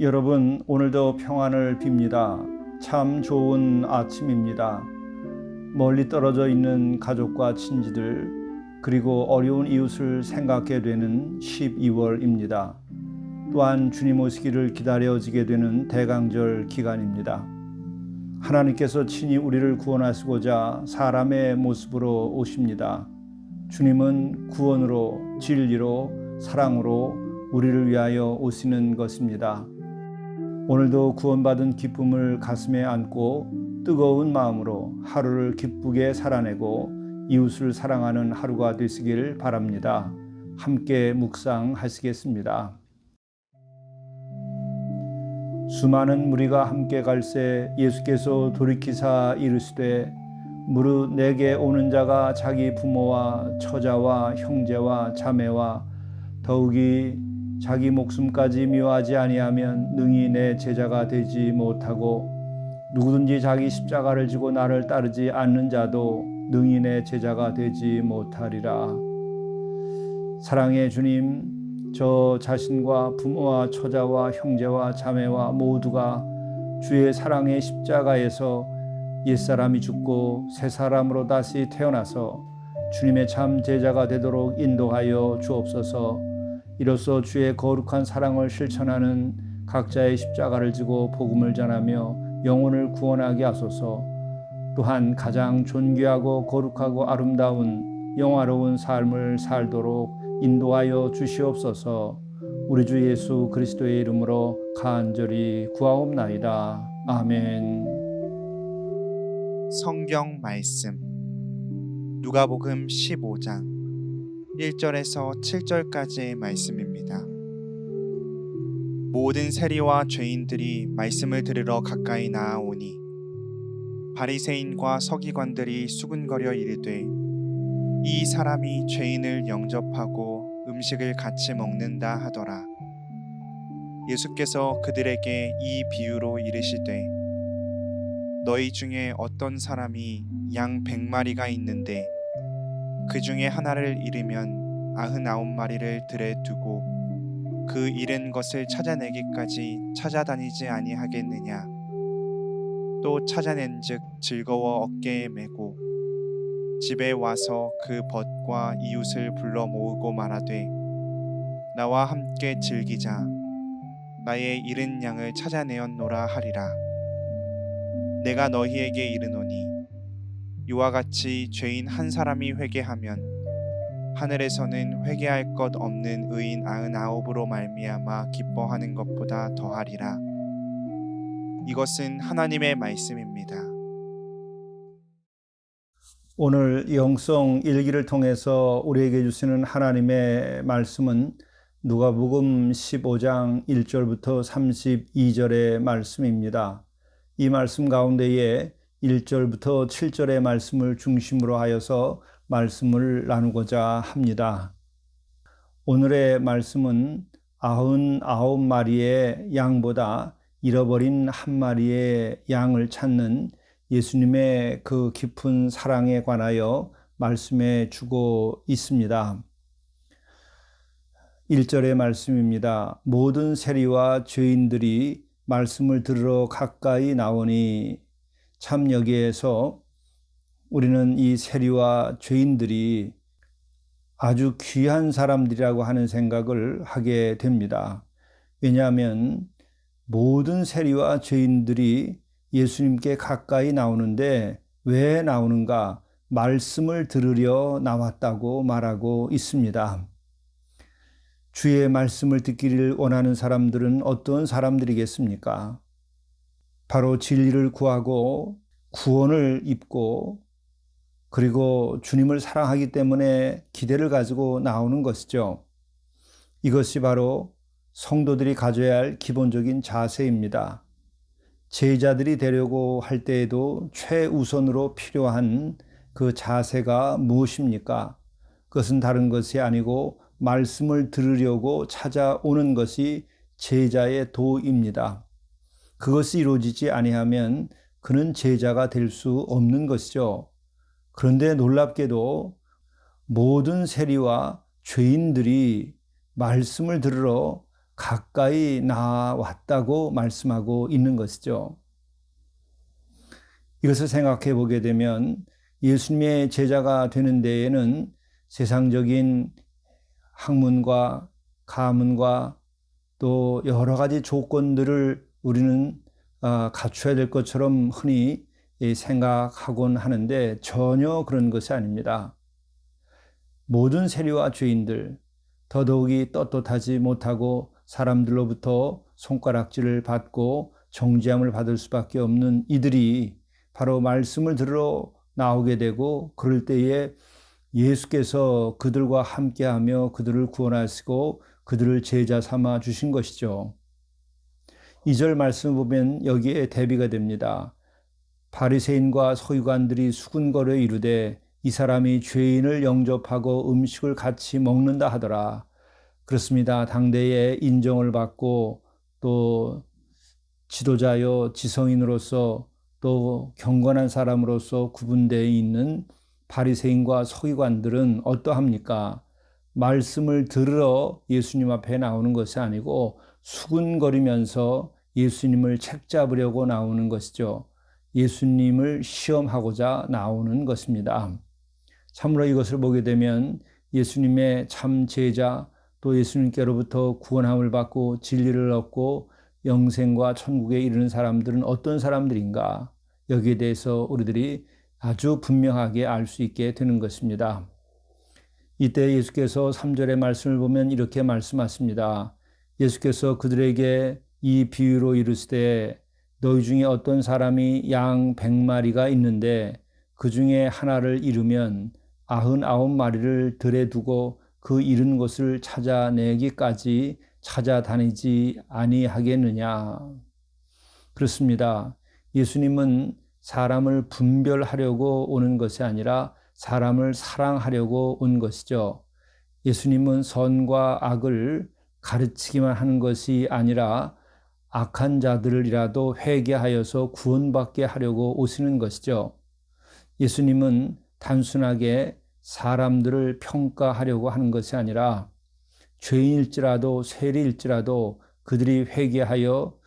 여러분, 오늘도 평안을 빕니다. 참 좋은 아침입니다. 멀리 떨어져 있는 가족과 친지들, 그리고 어려운 이웃을 생각하게 되는 12월입니다. 또한 주님 오시기를 기다려지게 되는 대강절 기간입니다. 하나님께서 친히 우리를 구원하시고자 사람의 모습으로 오십니다. 주님은 구원으로, 진리로, 사랑으로 우리를 위하여 오시는 것입니다. 오늘도 구원받은 기쁨을 가슴에 안고 뜨거운 마음으로 하루를 기쁘게 살아내고 이웃을 사랑하는 하루가 되시길 바랍니다. 함께 묵상하시겠습니다. 수많은 무리가 함께 갈새 예수께서 돌이키사 이르시되 무릇 내게 오는 자가 자기 부모와 처자와 형제와 자매와 더욱이 자기 목숨까지 미워하지 아니하면 능히 내 제자가 되지 못하고 누구든지 자기 십자가를 지고 나를 따르지 않는 자도 능히 내 제자가 되지 못하리라. 사랑의 주님, 저 자신과 부모와 처자와 형제와 자매와 모두가 주의 사랑의 십자가에서 옛사람이 죽고 새 사람으로 다시 태어나서 주님의 참 제자가 되도록 인도하여 주옵소서. 이로써 주의 거룩한 사랑을 실천하는 각자의 십자가를 지고 복음을 전하며 영혼을 구원하게 하소서. 또한 가장 존귀하고 거룩하고 아름다운 영화로운 삶을 살도록 인도하여 주시옵소서. 우리 주 예수 그리스도의 이름으로 간절히 구하옵나이다. 아멘. 성경 말씀 누가복음 15장 1절에서 7절까지의 말씀입니다. 모든 세리와 죄인들이 말씀을 들으러 가까이 나아오니 바리새인과 서기관들이 수군거려 이르되 이 사람이 죄인을 영접하고 음식을 같이 먹는다 하더라. 예수께서 그들에게 이 비유로 이르시되 너희 중에 어떤 사람이 양 100마리가 있는데 그 중에 하나를 잃으면 99마리를 들에 두고 그 잃은 것을 찾아내기까지 찾아다니지 아니하겠느냐. 또 찾아낸즉 즐거워 어깨에 메고 집에 와서 그 벗과 이웃을 불러 모으고 말하되 나와 함께 즐기자. 나의 잃은 양을 찾아내었노라 하리라. 내가 너희에게 이르노니 이와 같이 죄인 한 사람이 회개하면 하늘에서는 회개할 것 없는 의인 99으로 말미암아 기뻐하는 것보다 더하리라. 이것은 하나님의 말씀입니다. 오늘 영성 일기를 통해서 우리에게 주시는 하나님의 말씀은 누가복음 15장 1절부터 32절의 말씀입니다. 이 말씀 가운데에 1절부터 7절의 말씀을 중심으로 하여서 말씀을 나누고자 합니다. 오늘의 말씀은 99마리의 양보다 잃어버린 한 마리의 양을 찾는 예수님의 그 깊은 사랑에 관하여 말씀해 주고 있습니다. 1절의 말씀입니다. 모든 세리와 죄인들이 말씀을 들으러 가까이 나오니, 참 여기에서 우리는 이 세리와 죄인들이 아주 귀한 사람들이라고 하는 생각을 하게 됩니다. 왜냐하면 모든 세리와 죄인들이 예수님께 가까이 나오는데 왜 나오는가? 말씀을 들으려 나왔다고 말하고 있습니다. 주의 말씀을 듣기를 원하는 사람들은 어떤 사람들이겠습니까? 바로 진리를 구하고 구원을 입고 그리고 주님을 사랑하기 때문에 기대를 가지고 나오는 것이죠. 이것이 바로 성도들이 가져야 할 기본적인 자세입니다. 제자들이 되려고 할 때에도 최우선으로 필요한 그 자세가 무엇입니까? 그것은 다른 것이 아니고 말씀을 들으려고 찾아오는 것이 제자의 도입니다. 그것이 이루어지지 아니하면 그는 제자가 될 수 없는 것이죠. 그런데 놀랍게도 모든 세리와 죄인들이 말씀을 들으러 가까이 나왔다고 말씀하고 있는 것이죠. 이것을 생각해 보게 되면 예수님의 제자가 되는 데에는 세상적인 학문과 가문과 또 여러 가지 조건들을 우리는 갖춰야 될 것처럼 흔히 생각하곤 하는데 전혀 그런 것이 아닙니다. 모든 세리와 죄인들, 더더욱이 떳떳하지 못하고 사람들로부터 손가락질을 받고 정죄함을 받을 수밖에 없는 이들이 바로 말씀을 들으러 나오게 되고, 그럴 때에 예수께서 그들과 함께하며 그들을 구원하시고 그들을 제자 삼아 주신 것이죠. 2절 말씀을 보면 여기에 대비가 됩니다. 바리새인과 서기관들이 수군거려 이르되 이 사람이 죄인을 영접하고 음식을 같이 먹는다 하더라. 그렇습니다. 당대에 인정을 받고 또 지도자요 지성인으로서 또 경건한 사람으로서 구분되어 있는 바리새인과 서기관들은 어떠합니까? 말씀을 들으러 예수님 앞에 나오는 것이 아니고 수군거리면서 예수님을 책잡으려고 나오는 것이죠. 예수님을 시험하고자 나오는 것입니다. 참으로 이것을 보게 되면 예수님의 참 제자, 또 예수님께로부터 구원함을 받고 진리를 얻고 영생과 천국에 이르는 사람들은 어떤 사람들인가? 여기에 대해서 우리들이 아주 분명하게 알 수 있게 되는 것입니다. 이때 예수께서 3절의 말씀을 보면 이렇게 말씀하십니다. 예수께서 그들에게 이 비유로 이르시되 너희 중에 어떤 사람이 양 100마리가 있는데 그 중에 하나를 잃으면 99마리를 들에 두고 그 잃은 것을 찾아내기까지 찾아다니지 아니하겠느냐. 그렇습니다. 예수님은 사람을 분별하려고 오는 것이 아니라 사람을 사랑하려고 온 것이죠. 예수님은 선과 악을 가르치기만 하는 것이 아니라 악한 자들이라도 회개하여서 구원받게 하려고 오시는 것이죠. 예수님은 단순하게 사람들을 평가하려고 하는 것이 아니라 죄인일지라도 세리일지라도 그들이 회개하여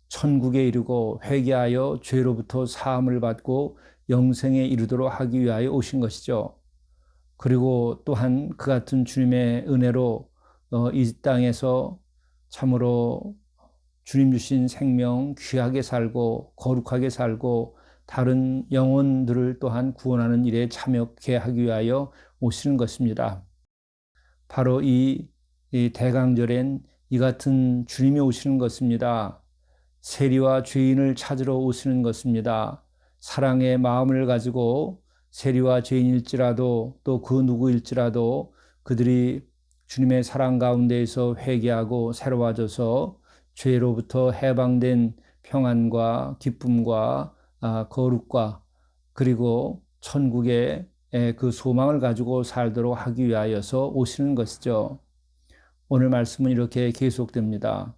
천국에 이르고 회개하여 죄로부터 사함을 받고 영생에 이르도록 하기 위하여 오신 것이죠. 그리고 또한 그 같은 주님의 은혜로 이 땅에서 참으로 주님 주신 생명 귀하게 살고 거룩하게 살고 다른 영혼들을 또한 구원하는 일에 참여케 하기 위하여 오시는 것입니다. 바로 이 대강절엔 이 같은 주님이 오시는 것입니다. 세리와 죄인을 찾으러 오시는 것입니다. 사랑의 마음을 가지고 세리와 죄인일지라도 또 그 누구일지라도 그들이 주님의 사랑 가운데에서 회개하고 새로워져서 죄로부터 해방된 평안과 기쁨과 거룩과 그리고 천국의 그 소망을 가지고 살도록 하기 위하여서 오시는 것이죠. 오늘 말씀은 이렇게 계속됩니다.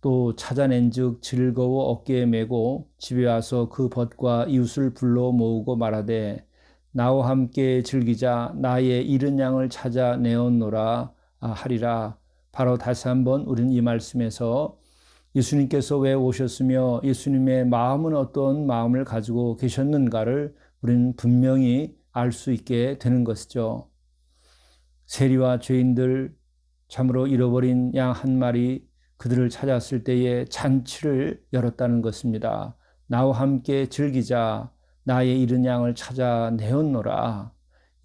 또 찾아낸 즉 즐거워 어깨에 메고 집에 와서 그 벗과 이웃을 불러 모으고 말하되 나와 함께 즐기자 나의 잃은 양을 찾아내었노라 하리라. 바로 다시 한번 우리는 이 말씀에서 예수님께서 왜 오셨으며 예수님의 마음은 어떤 마음을 가지고 계셨는가를 우리는 분명히 알 수 있게 되는 것이죠. 세리와 죄인들, 참으로 잃어버린 양 한 마리, 그들을 찾았을 때에 잔치를 열었다는 것입니다. 나와 함께 즐기자 나의 잃은 양을 찾아내었노라.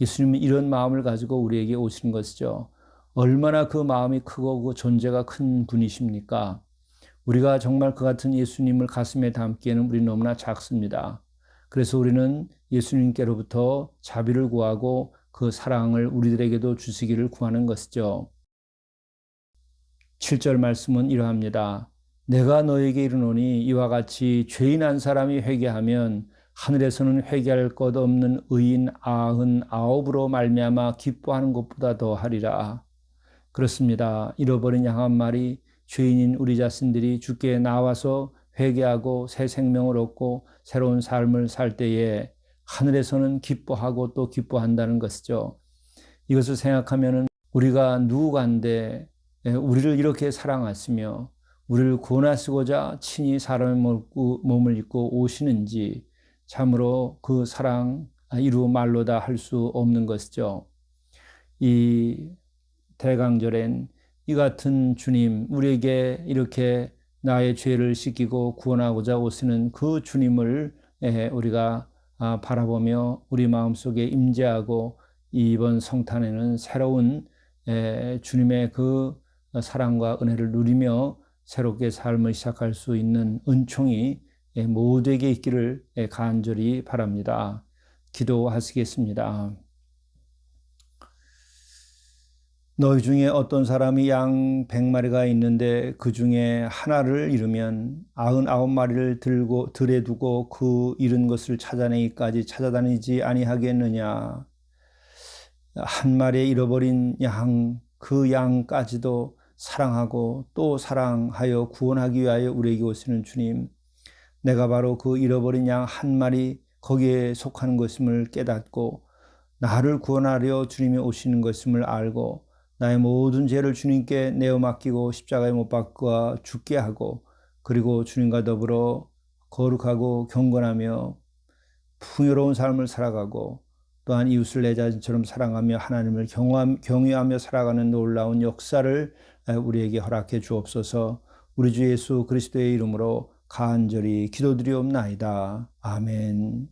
예수님은 이런 마음을 가지고 우리에게 오시는 것이죠. 얼마나 그 마음이 크고 그 존재가 큰 분이십니까? 우리가 정말 그 같은 예수님을 가슴에 담기에는 우리 너무나 작습니다. 그래서 우리는 예수님께로부터 자비를 구하고 그 사랑을 우리들에게도 주시기를 구하는 것이죠. 7절 말씀은 이러합니다. 내가 너에게 이르노니 이와 같이 죄인 한 사람이 회개하면 하늘에서는 회개할 것 없는 의인 99으로 말미암아 기뻐하는 것보다 더하리라. 그렇습니다. 잃어버린 양 한 마리, 죄인인 우리 자신들이 주께 나와서 회개하고 새 생명을 얻고 새로운 삶을 살 때에 하늘에서는 기뻐하고 또 기뻐한다는 것이죠. 이것을 생각하면 우리가 누구간데 우리를 이렇게 사랑하시며 우리를 구원하시고자 친히 사람의 몸을 입고 오시는지 참으로 그 사랑 이루 말로 다 할 수 없는 것이죠. 이 대강절엔 이 같은 주님, 우리에게 이렇게 나의 죄를 씻기고 구원하고자 오시는 그 주님을 우리가 바라보며 우리 마음속에 임재하고 이번 성탄에는 새로운 주님의 그 사랑과 은혜를 누리며 새롭게 삶을 시작할 수 있는 은총이 모두에게 있기를 간절히 바랍니다. 기도하시겠습니다. 너희 중에 어떤 사람이 양 100마리가 있는데 그 중에 하나를 잃으면 99마리를 들에 두고 그 잃은 것을 찾아내기까지 찾아다니지 아니하겠느냐. 한 마리에 잃어버린 양, 그 양까지도 사랑하고 또 사랑하여 구원하기 위하여 우리에게 오시는 주님, 내가 바로 그 잃어버린 양 한 마리 거기에 속하는 것임을 깨닫고 나를 구원하려 주님이 오시는 것임을 알고 나의 모든 죄를 주님께 내어 맡기고 십자가에 못 박아 죽게 하고 그리고 주님과 더불어 거룩하고 경건하며 풍요로운 삶을 살아가고 또한 이웃을 내 자신처럼 사랑하며 하나님을 경외하며 살아가는 놀라운 역사를 우리에게 허락해 주옵소서. 우리 주 예수 그리스도의 이름으로 간절히 기도드리옵나이다. 아멘.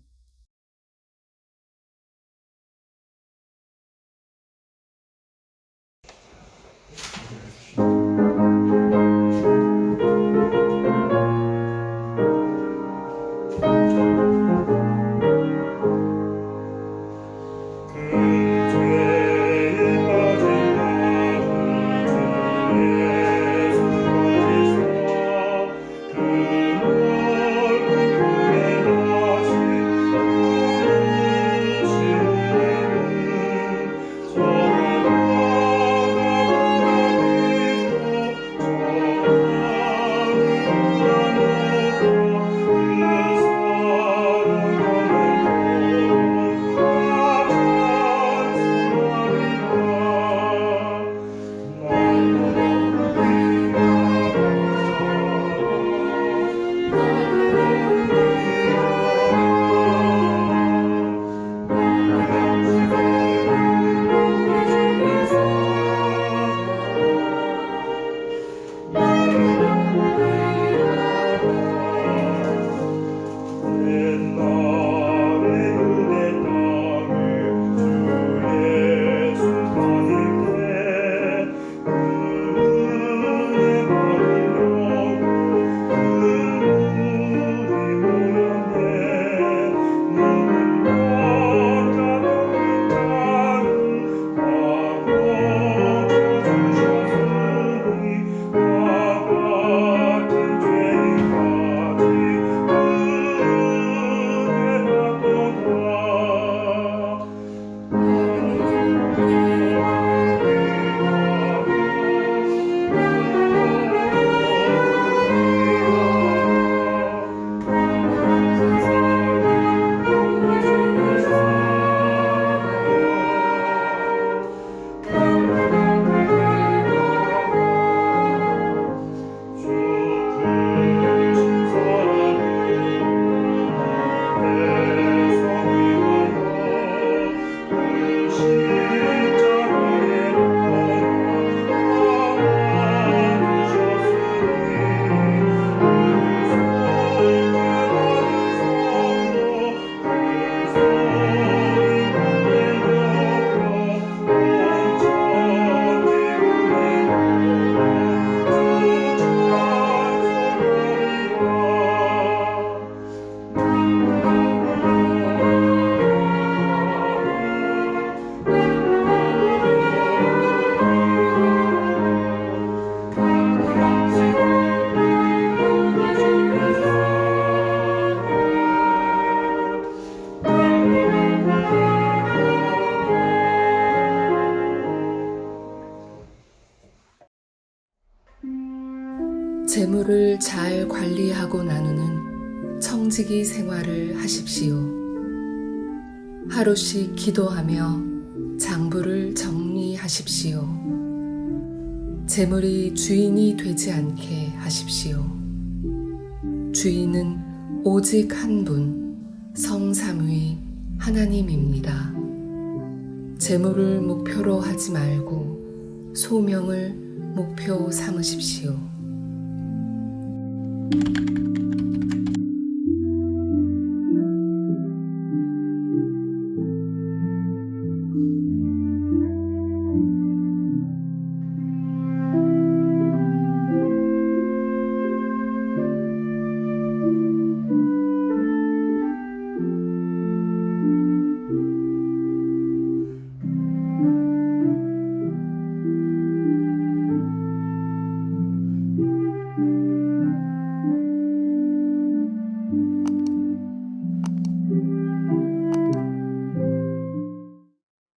재물을 잘 관리하고 나누는 청지기 생활을 하십시오. 하루씩 기도하며 장부를 정리하십시오. 재물이 주인이 되지 않게 하십시오. 주인은 오직 한 분, 성삼위 하나님입니다. 재물을 목표로 하지 말고 소명을 목표 삼으십시오.